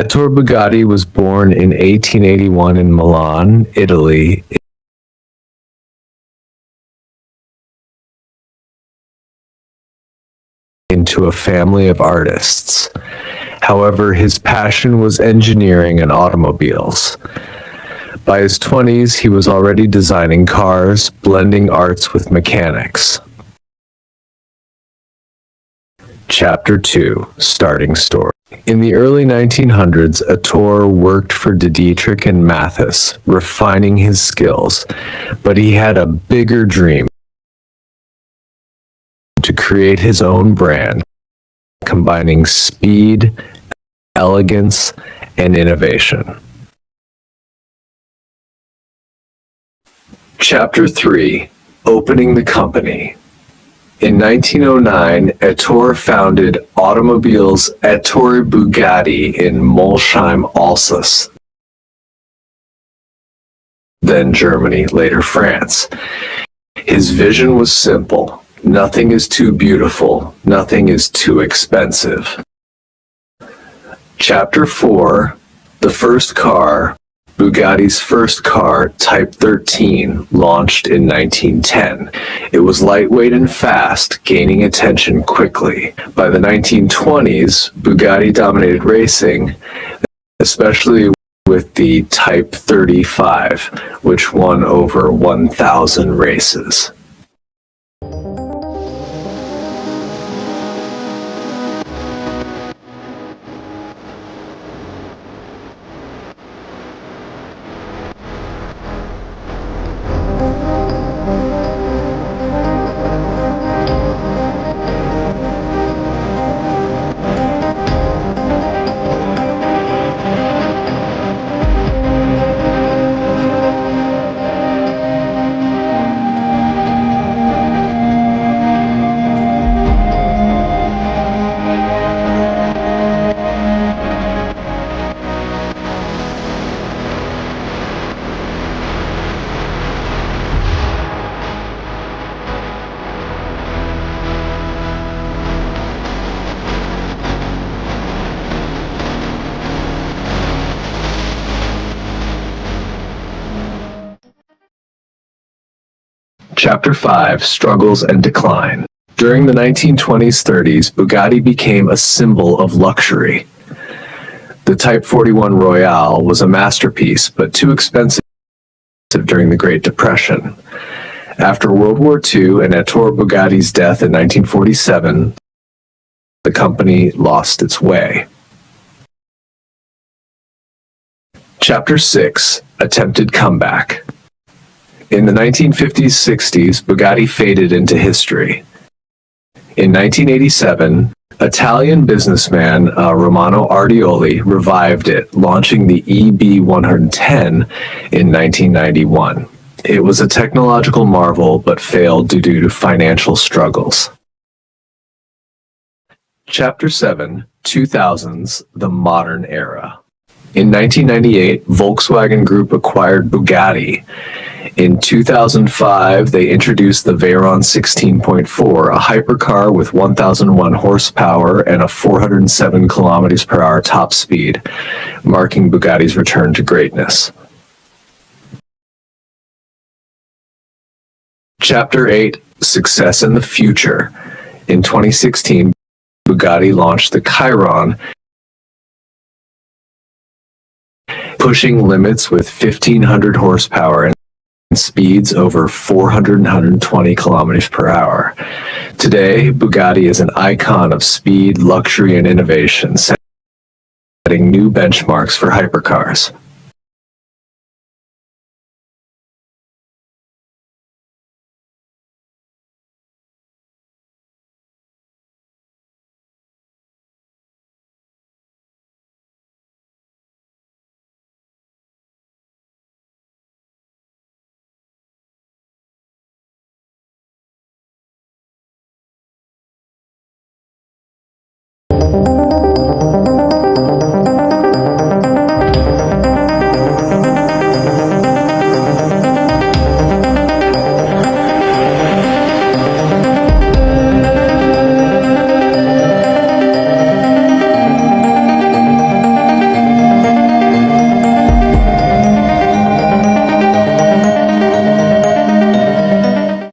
Ettore Bugatti was born in 1881 in Milan, Italy, into a family of artists. However, his passion was engineering and automobiles. By his 20s, he was already designing cars, blending arts with mechanics. Chapter 2. Starting Story. In the early 1900s, Ettore worked for Dietrich and Mathis, refining his skills, but he had a bigger dream: to create his own brand, combining speed, elegance, and innovation. Chapter 3. Opening the company. In 1909, Ettore founded Automobiles Ettore Bugatti in Molsheim, Alsace, then Germany, later France. His vision was simple: nothing is too beautiful, nothing is too expensive. Chapter 4. The first car. Bugatti's first car, Type 13, launched in 1910. It was lightweight and fast, gaining attention quickly. By the 1920s, Bugatti dominated racing, especially with the Type 35, which won over 1,000 races. Chapter 5. Struggles and Decline. During the 1920s-30s, Bugatti became a symbol of luxury. The Type 41 Royale was a masterpiece, but too expensive during the Great Depression. After World War II and Ettore Bugatti's death in 1947, the company lost its way. Chapter 6. Attempted Comeback. In the 1950s-60s, Bugatti faded into history. In 1987, Italian businessman Romano Ardioli revived it, launching the EB110 in 1991. It was a technological marvel, but failed due to financial struggles. Chapter 7. 2000s, the Modern Era. In 1998, Volkswagen Group acquired Bugatti. In 2005, they introduced the Veyron 16.4, a hypercar with 1,001 horsepower and a 407 kilometers per hour top speed, marking Bugatti's return to greatness. Chapter 8. Success in the Future. In 2016, Bugatti launched the Chiron, pushing limits with 1,500 horsepower and speeds over 420 kilometers per hour. Today, Bugatti is an icon of speed, luxury, and innovation, setting new benchmarks for hypercars.